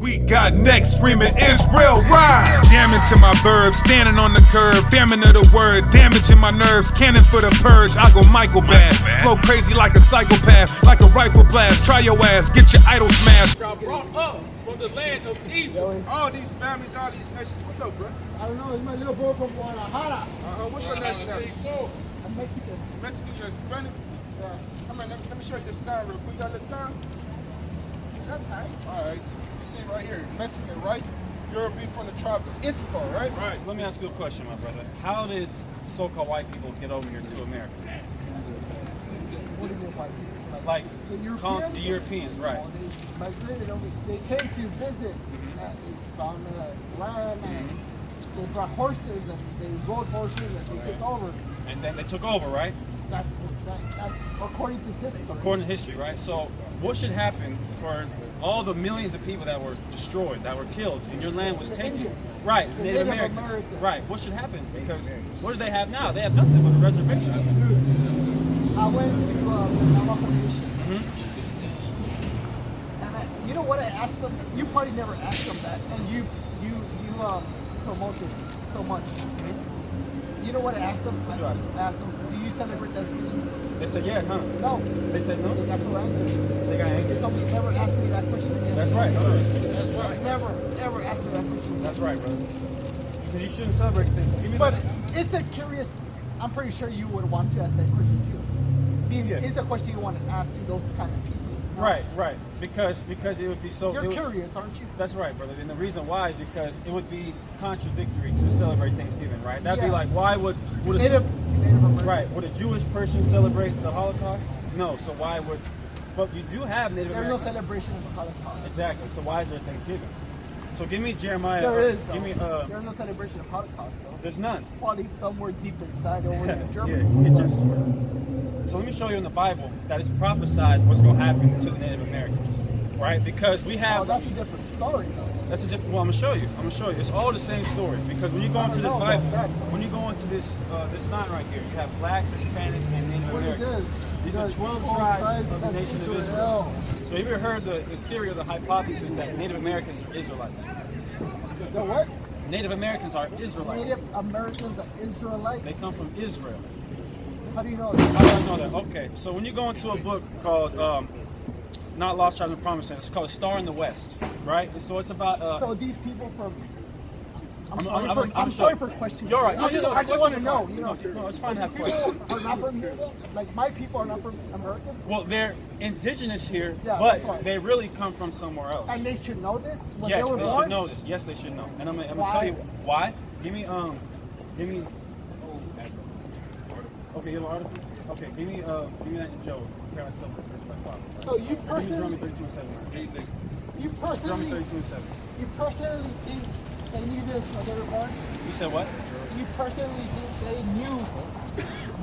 We got next screaming Israel rise. Jamming to my verbs, standing on the curb, damning of the word, damaging my nerves, cannon for the purge. I go Michael bad, flow crazy like a psychopath, like a rifle blast. Try your ass, get your idol smashed. Y'all brought up from the land of Egypt. All these families, all these nations. What's up, bro? I don't know. It's my little boy from Guadalajara. What's your nationality? I'm Mexican. Mexican, you're Hispanic? Yeah. Come on, let me show you this sign real quick. You got the time? That time. All right. You see right here, Mexican, right? You're from the tribe of Issachar, right? Right. Let me ask you a question, my brother. How did so-called white people get over here to America? What do you mean white people? Like the Europeans, right? They migrated over. They came to visit. And they found land, and they brought horses, and they rode horses, and they took over. And then they took over, right? That's according to history. According to history, right? So what should happen for all the millions of people that were destroyed, that were killed, and your land was taken? Indians. Right, The Native Native Americans. Americans. Right, what should happen? Because what do they have now? They have nothing but a reservation. I went to the Navajo Nation. And you know what I asked them? You probably never asked them that, and you promote this so much. You know what I asked them? What'd you ask them? I asked them, do you celebrate Thanksgiving? They said, yeah, huh? No. They said no? They got so angry. They got angry? They told me never ask me that question again. That's right. That's right. Never, ever ask me that question again. That's right, brother. Because you shouldn't celebrate Thanksgiving. But it's a curious, I'm pretty sure you would want to ask that question too. It's a question you want to ask to those kind of people. Right. Because it would be so... You're curious, aren't you? That's right, brother. And the reason why is because it would be contradictory to celebrate Thanksgiving, right? That'd be like, why would Native Americans. Right. Would a Jewish person celebrate the Holocaust? No. So why would... But you do have Native Americans. There's no celebration of the Holocaust. Exactly. So why is there Thanksgiving? So give me Jeremiah. There is, give me, there's no celebration of Holocaust, though. There's none. Probably somewhere deep inside over in Yeah, Germany. get justice for it. So let me show you in the Bible that it's prophesied what's going to happen to the Native Americans, right? Because we have... Oh, that's a different story, though. That's a different... Well, I'm going to show you. It's all the same story. Because when you go into this Bible, when you go into this sign right here, you have blacks, Hispanics, and Native Americans. These are 12 tribes of the nation of Israel. So have you ever heard the theory or the hypothesis that Native Americans are Israelites? The what? Native Americans are Israelites. Native Americans are Israelites? They come from Israel. How do you know that? How do I know that? Okay, so when you go into a book called Not Lost Tribes and Promised Land, it's called A Star in the West, right? And so it's about... so these people from... I'm sorry for questioning. You're right. I just want to know. You know, no, it's fine to have people questions. are not from here, though? Like, my people are not from America? Well, they're indigenous here, Yeah, but they really come from somewhere else. And they should know this? When Yes, they were they born? should know this. Yes, they should know. And I'm gonna tell you why. Give me. Okay, you have an article. Okay, give me that in Joe. So you personally, You personally think they knew this when they were born? You said what? You personally think they knew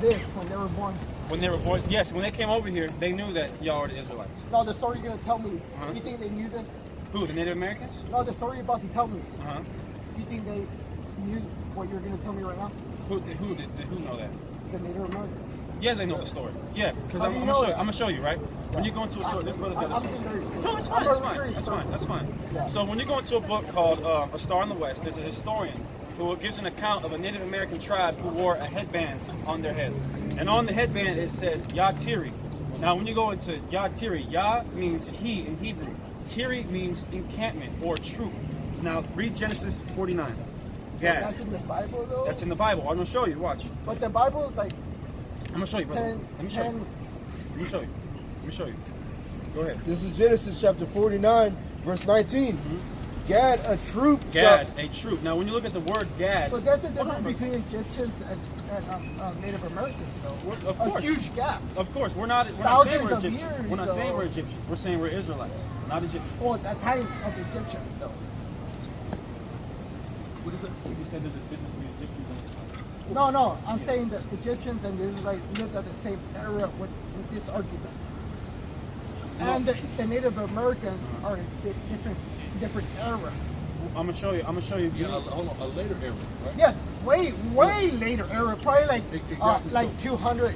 this when they were born? When they were born, yes. When they came over here, they knew that y'all were the Israelites. No, the story you're gonna tell me. You think they knew this? Who? The Native Americans? No, the story you're about to tell me. You think they knew what you're gonna tell me right now? Who know that? The Native Americans. Yeah, they know the story. Yeah, because I'm gonna show you, right? When you go into a story, this brother's got a story. No, it's fine. That's fine. Yeah. So when you go into a book called A Star in the West, there's a historian who gives an account of a Native American tribe who wore a headband on their head, and on the headband it says Yah-Tiri. Now, when you go into Yah-Tiri, Yah means he in Hebrew. Tiri means encampment or troop. Now, read Genesis 49. Gad. So that's in the Bible, though? That's in the Bible. I'm gonna show you. Watch. But the Bible is like... I'm gonna show you, brother. Let me show you. Go ahead. This is Genesis chapter 49, verse 19. Gad, a troop. Gad, a troop. Now, when you look at the word Gad... But there's a difference between Egyptians and Native Americans, though. Of course. A huge gap. Of course. We're not saying we're Egyptians. We're not saying we're Egyptians. We're saying we're Israelites, not Egyptians. Well, at times of Egyptians, though. What is it? You said there's a difference between Egyptians and Israelites. No. I'm saying that Egyptians and the Israelites lived at the same era with this argument. And the Native Americans are in different era. I'm gonna show you. Yeah, hold on, a later era, right? Yes, way later era, probably like 200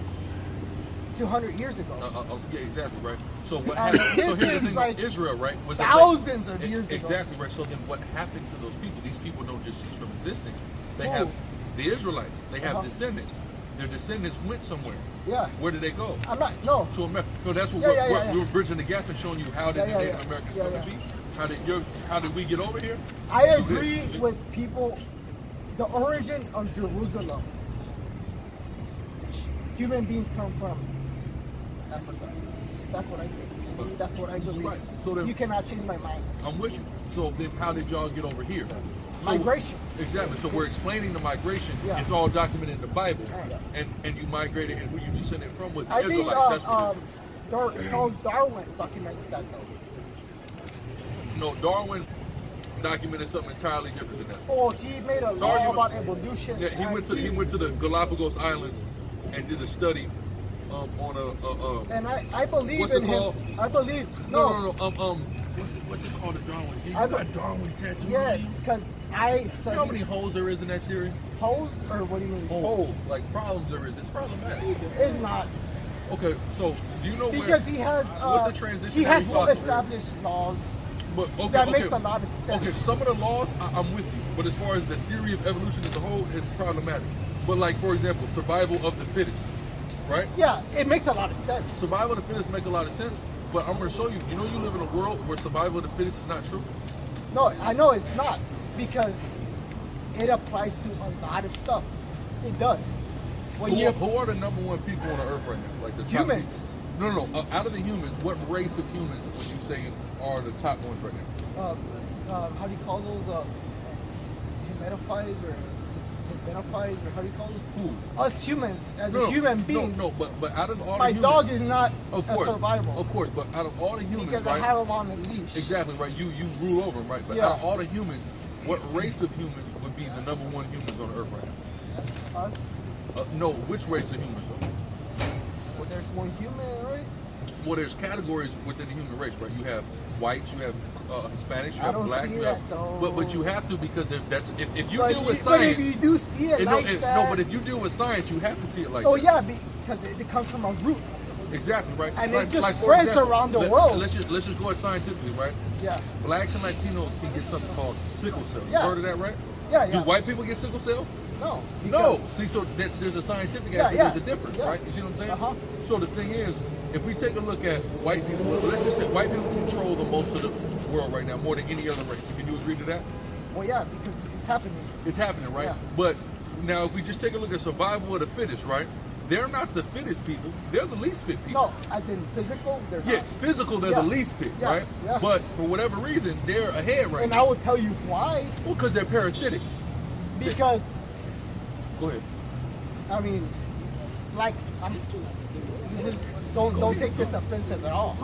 years ago. Yeah, exactly, right. So what And happened? So this here's the is thing: like Israel, right? Was a thousands of years ago. Exactly right. So then, what happened to those people? These people don't just cease from existing. They Who? have the Israelites. They have Uh-huh. descendants. Their descendants went somewhere. Yeah. Where did they go? I'm not. No. To America. So that's what we were bridging the gap and showing you how did the Native Americans come to be. How did we get over here? I agree with people. The origin of Jerusalem. Human beings come from Africa. That's what I think. That's what I believe. Right. So then, you cannot change my mind. I'm with you. So then how did y'all get over here? Migration. Exactly. So we're explaining the migration. Yeah. It's all documented in the Bible. And you migrated, and who you descended from was the I think Israelites. Charles Darwin documented that though. No, Darwin documented something entirely different than that. Oh, he made a law about evolution. Yeah, he went to the Galapagos Islands and did a study on a and I believe what's in it called? him. I believe no. What's it called? The Darwin? You got Darwin tattooed. Yes, because I You studied know how many holes there is in that theory? holes, or what do you mean? Holes, like problems there is. It's problematic. It's not. Okay, so do you know Because where? he has what's a transitionary he has well philosophy? established laws. But That makes a lot of sense. Okay, some of the laws I'm with you, but as far as the theory of evolution as a whole, it's problematic. But like for example, survival of the fittest, right? Yeah, it makes a lot of sense. Survival of the fittest make a lot of sense, but I'm gonna show you. You know, you live in a world where survival of the fittest is not true. No, I know it's not, because it applies to a lot of stuff. It does. When Who are the number one people on the earth right now? Like the top humans. people? No. Out of the humans, what race of humans would you say are the top ones right now? How do you call those? Humidifiers or sedentifiers, or how do you call those? Who? Us humans, as human beings. No, but out of all my the humans, dog is not of a course, survival. Of course, but out of all the humans, Because right? I have him on the leash. Exactly right. You rule over them, right? But Yeah. out of all the humans, what race of humans would be the number one humans on earth right now? Us. No, which race of humans? Well, there's one human, right? Well, there's categories within the human race, right? You have whites, you have Hispanics, you I have don't black, see you have, that, though. but you have to, because that's if you But deal with but science. if you do see it like that. No, but if you deal with science, you have to see it like Oh that. yeah, because it comes from a root. Exactly right. And it just for spreads example, around the world. Let's just go at scientifically, right? Yeah. Blacks and Latinos can get something called sickle cell. You Yeah. heard of that, right? Yeah, Do yeah. white people get sickle cell? No. No. See, so there's a scientific aspect. yeah. There's a difference, Yeah. right? You see what I'm saying? Uh-huh. So the thing is, if we take a look at white people, let's just say white people control the most of the world right now, more than any other race. Can you agree to that? Well, yeah, because it's happening. It's happening, right? Yeah. But now, if we just take a look at survival of the fittest, right? They're not the fittest people. They're the least fit people. No, as in physical, they're Yeah, not. physical, they're Yeah. the least fit, Yeah. right? Yeah. But for whatever reason, they're ahead right And now. I will tell you why. Well, because they're parasitic. Because, Go ahead. I mean, like, don't take this offensive at all.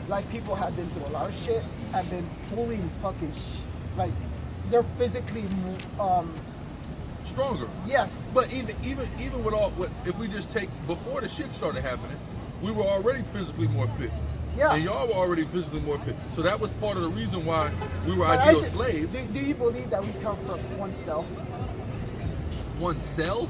Like, people have been through a lot of shit, have been pulling fucking like, they're physically, Stronger. yes. But even with all, if we just take, before the shit started happening, we were already physically more fit. Yeah. And y'all were already physically more fit. So that was part of the reason why we were But ideal slaves. Do you believe that we come from one cell? One cell?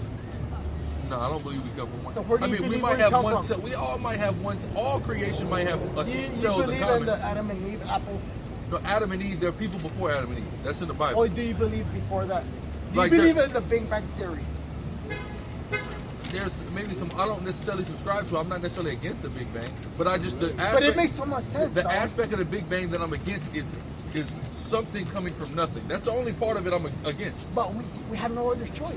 No, I don't believe we come from one. So where do you we believe might we have come one from? cell. We all might have one. All creation might have a Do you cells in believe common. in the Adam and Eve apple? No, Adam and Eve. There are people before Adam and Eve. That's in the Bible. Or do you believe before that? Do you Like believe that- in the Big Bang Theory? There's maybe some I don't necessarily subscribe to. I'm not necessarily against the Big Bang, but I just the aspect, But it makes so much sense, The though. aspect of the Big Bang that I'm against is something coming from nothing. That's the only part of it I'm against. But we have no other choice.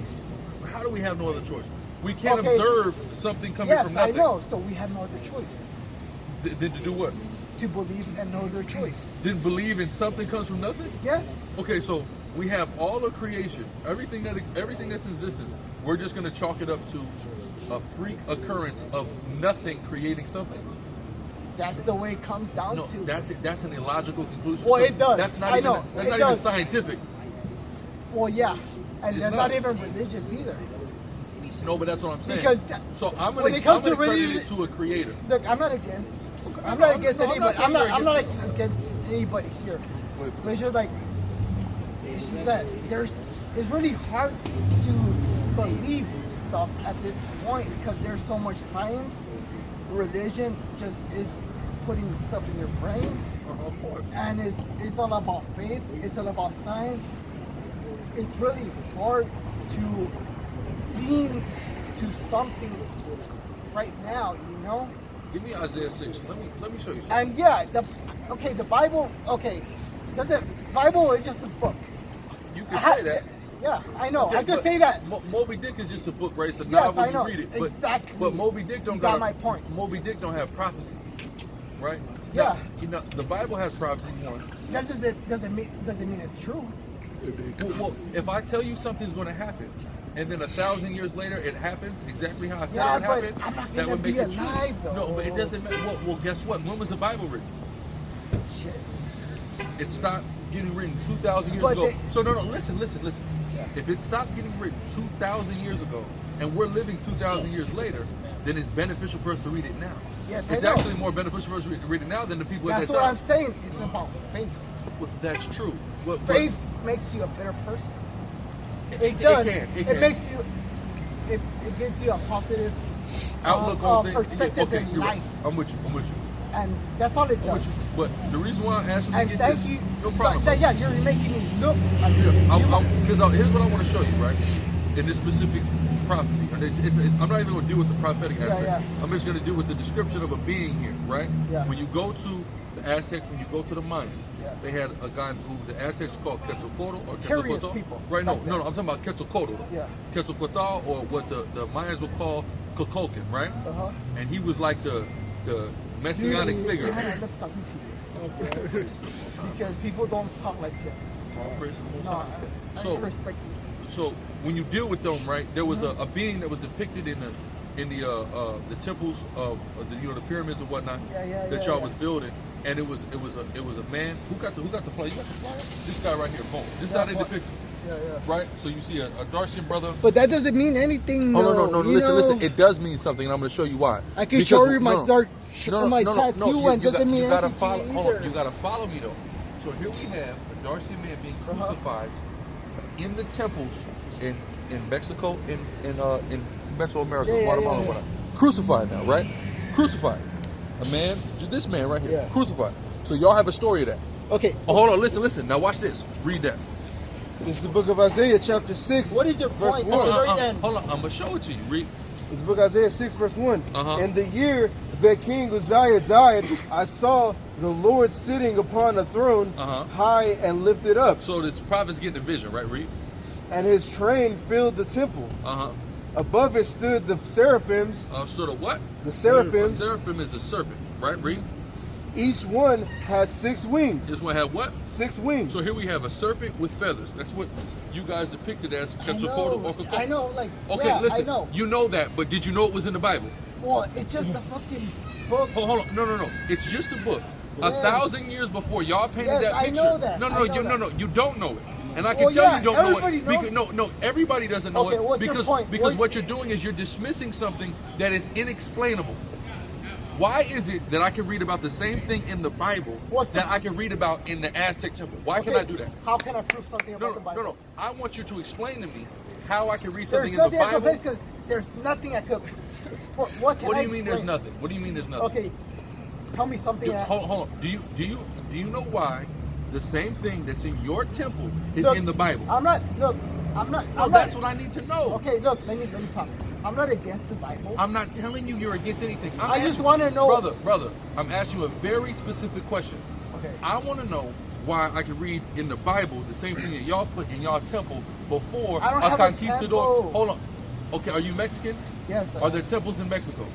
How do we have no other choice? We can't Okay. observe something coming Yes, from I nothing. know. So we have no other choice. Then to do what? To believe in no other choice. Then believe in something comes from nothing? Yes. Okay, so we have all of creation, everything that's in existence. We're just going to chalk it up to a freak occurrence of nothing creating something. That's the way it comes down No, to. that's an illogical conclusion. Well, it does. That's not I even know. that's It not does. even scientific. Well, yeah. And It's that's not. not even religious either. No, but that's what I'm saying. Because so I'm when going it comes to to credit religion- it to a creator. Look, I'm not against. I'm No, not against no, I'm not anybody. saying you're I'm not against against anybody here. Wait. But it's just like, it's just that it's really hard to believe stuff at this point because there's so much science. Religion just is putting stuff in your brain. Of course. And it's all about faith. It's all about science. It's really hard to lean to something right now, you know. Give me Isaiah 6. Let me show you something. And yeah, the Bible. Okay, the Bible is just a book. You can say that. Yeah, I know. Okay, I can but say that. Moby Dick is just a book, right? It's a Yes, novel. I know. You read it. But, Exactly. But Moby Dick don't You got got my point. Moby Dick don't have prophecy, right? Yeah. Now, you know, the Bible has prophecy. One. Doesn't mean it's true. Well, if I tell you something's going to happen, and then 1,000 years later it happens exactly how I said Yeah, it but happened, I'm not that gonna would make be it alive, true. though. No, but it doesn't matter. Well, guess what? When was the Bible written? Shit. It stopped getting written 2,000 years But ago. they- So no, listen. Yeah. If it stopped getting written 2,000 years ago, and we're living 2,000 years later, then it's beneficial for us to read it now. Yes, It's I know. actually more beneficial for us to read it now than the people That's at that what time. I'm saying. It's about faith. Well, that's true. But Faith makes you a better person. it does. can. It makes you. It gives you a positive outlook on things. perspective Okay, in you're right. life, I'm with you. and that's all it I'm with does. you. But the reason why I asked you to And get thank this, you. no problem. But, yeah, you're making me look. Because here's what I want to show you, right? In this specific prophecy, and I'm not even going to deal with the prophetic aspect. Yeah. I'm just going to deal with the description of a being here, right? Yeah. When you go to the Aztecs, when you go to the Mayans, Yeah. they had a guy who the Aztecs called Quetzalcoatl or Curious Quetzalcoatl. people. Right? No, Back I'm then. talking about Quetzalcoatl. Yeah. Quetzalcoatl, or what the Mayans would call Kukulkan, right? Uh-huh. And he was like the messianic figure. Yeah, I love talking to you. Okay. Because people don't talk like that. Praise the Most No, High. I So- respect you. So when you deal with them, right, there was a being that was depicted in the temples of the pyramids and whatnot that y'all was building, and it was a man who got the flyer. You got the flyer? This guy right here, boom. This is how they depict it, Yeah. right? So you see a Darwinian brother. But that doesn't mean anything. Oh no! you Listen. know? It does mean something, and I'm going to show you why. I can Because- show you my no, dark, no, my no, tattoo, and doesn't mean you gotta anything follow. to you Hold either. on, you gotta follow me though. So here we have a Darwinian man being crucified in the temples in Mexico, in Mesoamerica, Guatemala, whatnot. Crucified now, right? Crucified. A man, this man right here, Yeah. crucified. So y'all have a story of that. Okay. Oh, hold on, listen. Now watch this. Read that. This is the book of Isaiah, chapter 6. What is your verse point? 1. Hold on, I'm gonna show it to you. Read. This is the book of Isaiah 6, verse 1. Uh-huh. In the year that King Uzziah died, I saw the Lord sitting upon a throne, high and lifted up, So this prophet's getting a vision, right? Read. and his train filled the temple. Uh-huh. Above it stood the seraphims. So the what? The A seraphims. seraphim is a serpent, right? Read. Each one had 6 wings. This one had what? 6 wings. So here we have a serpent with feathers. That's what you guys depicted as Quetzalcoatl or Kukulkan. I know, like, Okay, yeah, listen. I know. You know that, but did you know it was in the Bible? Well, it's just a fucking book. Hold on. No. It's just a book. Yeah. 1,000 years before y'all painted Yes, that I picture. know that. No, I know that. you don't know it. And I can Well, tell yeah, you don't know everybody it. knows. Because, no, everybody doesn't know Okay, it. what's your because point? because what you're doing is you're dismissing something that is inexplainable. Why is it that I can read about the same thing in the Bible that I can read about in the Aztec temple? Why can I do that? How can I prove something about the Bible? No. I want you to explain to me how I can read There's something in the nothing I could Bible. because there's nothing I could. What can What I do you mean there's explain? nothing? What do you mean there's nothing? Okay, tell me something. Hold on. Do you know why the same thing that's in your temple is Look, in the Bible? I'm not. That's what I need to know. Okay, look, let me talk. I'm not against the Bible. I'm not telling you you're against anything. I just want to know, brother. I'm asking you a very specific question. Okay. I want to know why I can read in the Bible the same thing that y'all put in y'all temple before I don't a have a conquistador. temple. Hold on. Okay, are you Mexican? Yes. Are there temples in Mexico?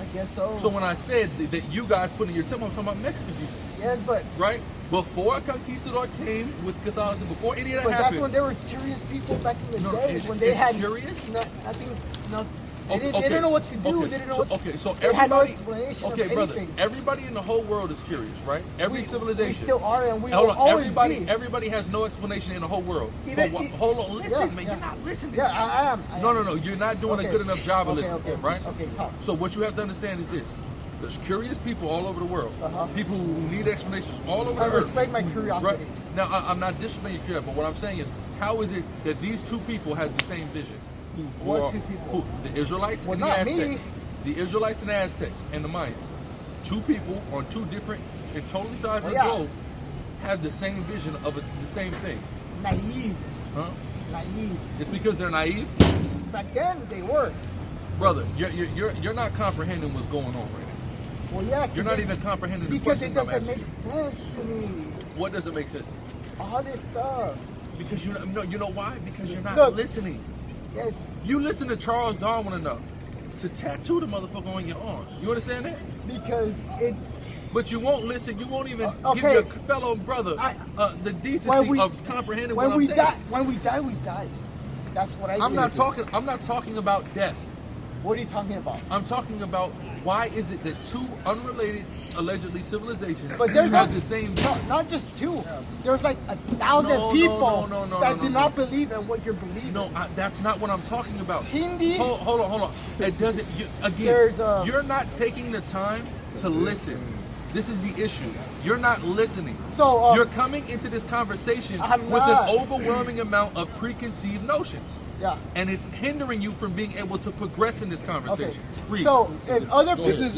I guess so. So when I said that you guys put in your temple, I'm talking about Mexican people. Yes, but Right? Before a conquistador came with Catholicism, before any of that but happened. that's when there was curious people back in the No, days is- when they is had curious? nothing. No, they Okay, didn't know what to do. okay. They didn't know. So, okay, so they had no everybody. explanation Okay, of brother. anything. Everybody in the whole world is curious, right? Every civilization. We still are, and we Hold will on, always everybody, be. everybody has no explanation in the whole world. Even- Hold on, listen, yeah, man, yeah. you're not listening. Yeah, I am. No, you're not doing Okay. a good enough job of Okay, listening, okay, right? okay, talk. So what you have to understand is this: there's curious people all over the world, people who need explanations all over I the earth. respect my curiosity. Right? Now, I'm not disrespecting your curiosity, but what I'm saying is, how is it that these two people had the same vision? What two people? The Israelites Well, and the not me. Aztecs. The Israelites and the Aztecs and the Mayans. two people on two different and totally sides of the globe have the same vision of the same thing. Naive. Huh? Naive. It's because they're naive? Back then, they were. Brother, you're not comprehending what's going on right now. Well, yeah. You're not even comprehending the because question it I'm doesn't asking make you. sense to me. What doesn't make sense? All this stuff. Because you know why? Because you're not Look, listening. Yes. You listen to Charles Darwin enough to tattoo the motherfucker on your arm. You understand that? Because it. But you won't listen. You won't even Okay. give your fellow brother the decency of comprehending what I'm saying. When we die, we die. That's what I. I'm not talking about death. What are you talking about? I'm talking about why is it that two unrelated, allegedly civilizations But there's have the same vision? not just two. There's like 1,000 people that do not believe in what you're believing. No, that's not what I'm talking about. Hindi. Hold on. It doesn't. You're not taking the time to listen. This is the issue. You're not listening. So you're coming into this conversation with not. an overwhelming amount of preconceived notions. Yeah. And it's hindering you from being able to progress in this conversation. Okay. So in other this is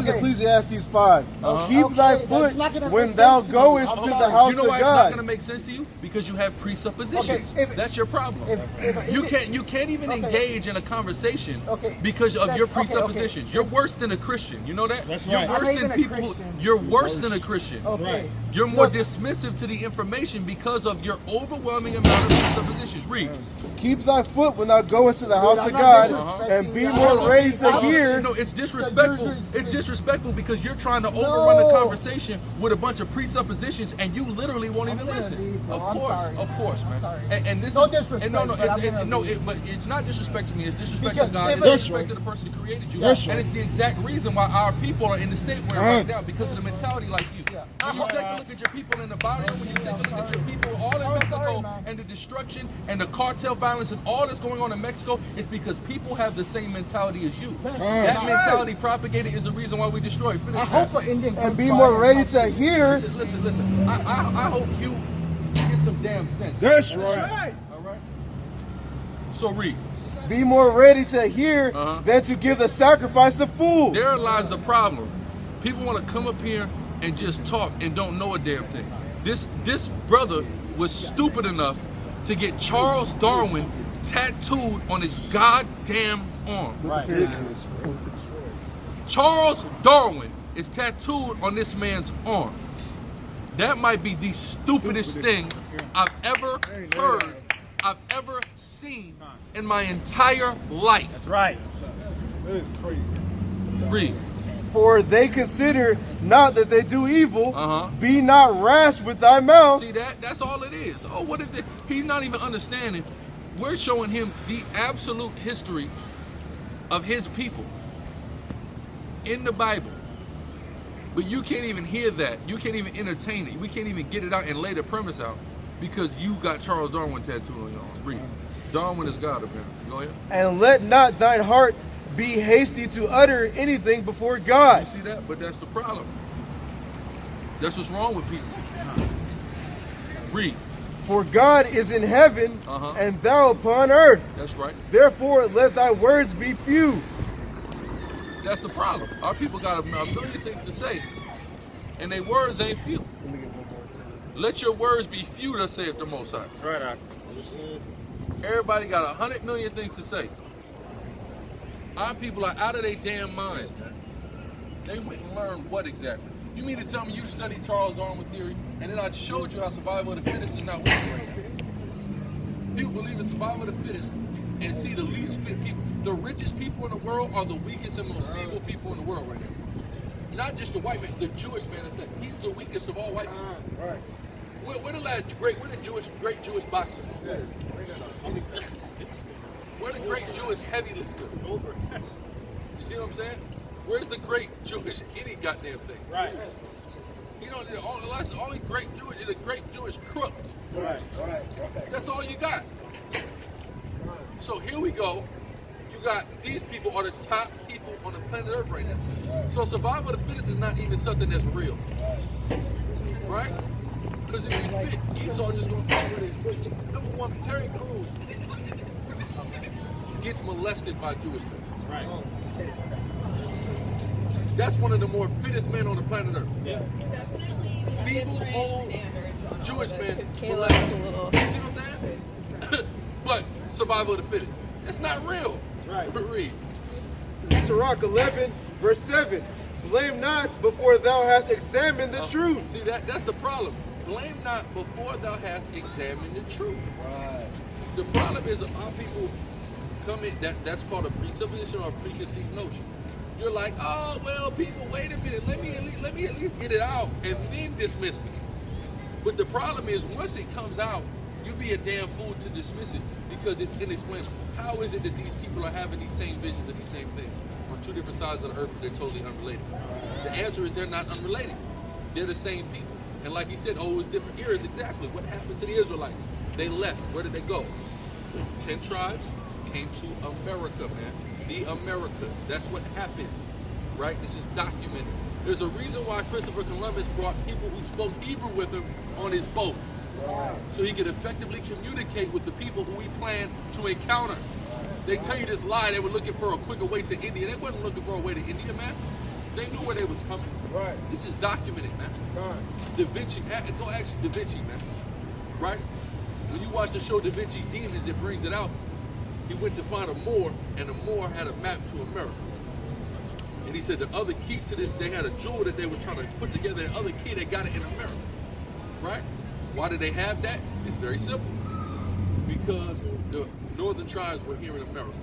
Ecclesiastes 5. Keep thy foot when thou goest to the house of God. You know why it's not going to make sense to you? Because you have presuppositions. That's your problem. You can't even engage in a conversation because of your presuppositions. You're worse than a Christian. You know that? That's You're right. worse than people. You're worse than a Christian. Okay. You're more dismissive to the information because of your overwhelming amount of presuppositions. Read. Keep thy foot when thou goest to the house of God, and be more ready to hear. No, it's disrespectful. It's disrespectful because you're trying to overrun the conversation with a bunch of presuppositions, and you literally won't even listen. Of course, man. And this no is disrespect. But it's not disrespect to me. It's disrespect to God. It's disrespect to the person who created you. Yes, and it's the exact reason why our people are in the state we're in right now, because of the mentality like you. When you take a look at your people in the Bible, when you take a look at your people all in Mexico, and the destruction and the cartel violence and all that's going on in Mexico, it's because people have the same mentality as you. That mentality propagated is the reason why we destroy. Finish and be more ready to hear. Listen. I hope you get some damn sense. That's right. All right. So read. Be more ready to hear than to give the sacrifice to fools. There lies the problem. People want to come up here and just talk and don't know a damn thing. This brother was stupid enough to get Charles Darwin tattooed on his goddamn arm. Right. Charles Darwin is tattooed on this man's arm. That might be the stupidest thing I've ever heard, I've ever seen in my entire life. That's right. Read. For they consider not that they do evil. Be not rash with thy mouth. See that's all it is. Oh, what if he's not even understanding? We're showing him the absolute history of his people in the Bible. But you can't even hear that. You can't even entertain it. We can't even get it out and lay the premise out because you got Charles Darwin tattooed on your arm. Read. Darwin is God, apparently. Go ahead. And let not thine heart be hasty to utter anything before God. You see that? But that's the problem. That's what's wrong with people. Read. For God is in heaven, and thou upon earth. That's right. Therefore, let thy words be few. That's the problem. Our people got a million things to say, and their words ain't few. Let your words be few, thus saith the Most High. Right. Everybody got 100 million things to say. Our people are out of their damn minds, man. They went and learned what exactly? You mean to tell me you studied Charles Darwin theory, and then I showed you how survival of the fittest is not working right now? People believe in survival of the fittest and see the least fit people. The richest people in the world are the weakest and most evil people in the world right now. Not just the white man, the Jewish man. He's the weakest of all white people. Right. We're the great Jewish boxers. We're the great Jewish heavy lifters. You see what I'm saying? Where's the great Jewish any goddamn thing? Right. You know, all the great Jewish is a great Jewish crook. Right. That's all you got. So here we go. You got these people are the top people on the planet Earth right now. So survival of the fittest is not even something that's real. Right? Because if you fit, Esau just gonna follow it. Number one, Terry Crews gets molested by Jewish people. Right. That's one of the more fittest men on the planet Earth. Yeah. Feeble, old Jewish man. See what I'm saying? But survival of the fittest. That's not real. Right. Read. Sirach 11, verse 7. Blame not before thou hast examined the truth. See, that's the problem. Blame not before thou hast examined the truth. Right. The problem is our people come in, that's called a presupposition or a preconceived notion. You're like, oh, well, people, wait a minute. Let me at least get it out and then dismiss me. But the problem is once it comes out, you be a damn fool to dismiss it because it's inexplainable. How is it that these people are having these same visions and these same things on two different sides of the earth, but they're totally unrelated? The answer is they're not unrelated. They're the same people. And like he said, oh, it's different eras. Exactly. What happened to the Israelites? They left. Where did they go? 10 tribes came to America, man. The America. That's what happened, right? This is documented. There's a reason why Christopher Columbus brought people who spoke Hebrew with him on his boat. So he could effectively communicate with the people who he planned to encounter. They tell you this lie, they were looking for a quicker way to India. They wasn't looking for a way to India, man. They knew where they was coming. Right. This is documented, man. Da Vinci, go ask Da Vinci, man. Right? When you watch the show Da Vinci Demons, it brings it out. He went to find a Moor, and the Moor had a map to America. And he said the other key to this, they had a jewel that they were trying to put together. The other key, they got it in America. Right? Why did they have that? It's very simple. Because the northern tribes were here in America.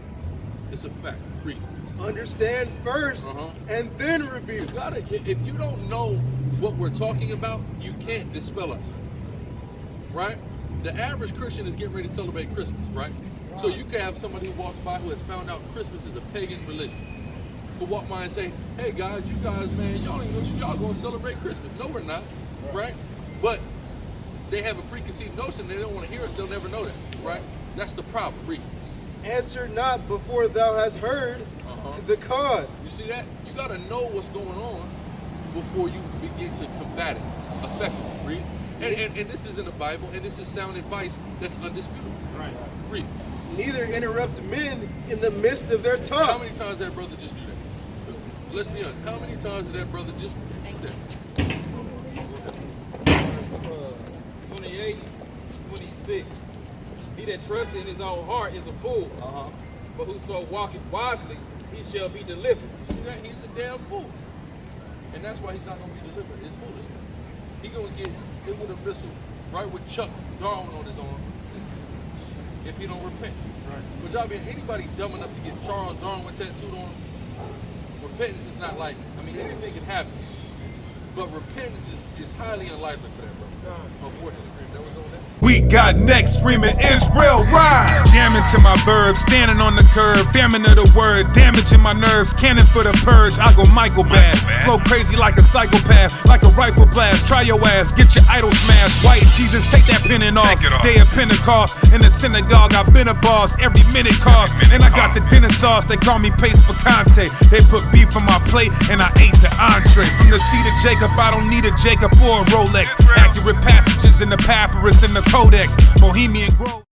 It's a fact. Read. Understand first and then rebuke. You gotta, if you don't know what we're talking about, you can't dispel us. Right? The average Christian is getting ready to celebrate Christmas, right? So you can have somebody who walks by who has found out Christmas is a pagan religion. Who walk by and say, hey guys, you guys, man, y'all ain't know y'all gonna celebrate Christmas. No, we're not, right? But they have a preconceived notion, they don't want to hear us, they'll never know that, right? That's the problem. Read. Answer not before thou hast heard the cause. You see that? You gotta know what's going on before you begin to combat it effectively. Read. And this is in the Bible, and this is sound advice that's undisputable. Right. Read. Neither interrupt men in the midst of their talk. How many times did that brother just do that? Let's be honest. How many times did that brother just do that? 28, 26. He that trusteth in his own heart is a fool. But whoso walketh wisely, he shall be delivered. See that? He's a damn fool. And that's why he's not going to be delivered. It's foolishness. He's going to get hit with a missile right with Chuck Darwin on his arm if he don't repent. Right. But y'all mean anybody dumb enough to get Charles Darwin tattooed on him? Repentance is not likely. I mean, anything can happen. But repentance is highly unlikely for that, brother. Unfortunately, that was on that. We got next screaming Israel ride. Jamming to my verbs, standing on the curb, famine of the word, damaging my nerves, cannon for the purge. I go Michael bad, flow crazy like a psychopath, like a rifle blast. Try your ass, get your idol smashed. White Jesus, take that pennon off. Day of Pentecost, in the synagogue, I've been a boss. Every minute cost, and I got the dinner sauce. They call me Pace Picante. They put beef on my plate, and I ate the entree. From the seed of Jacob, I don't need a Jacob or a Rolex. Accurate passages in the papyrus and the Codex, Bohemian Grove.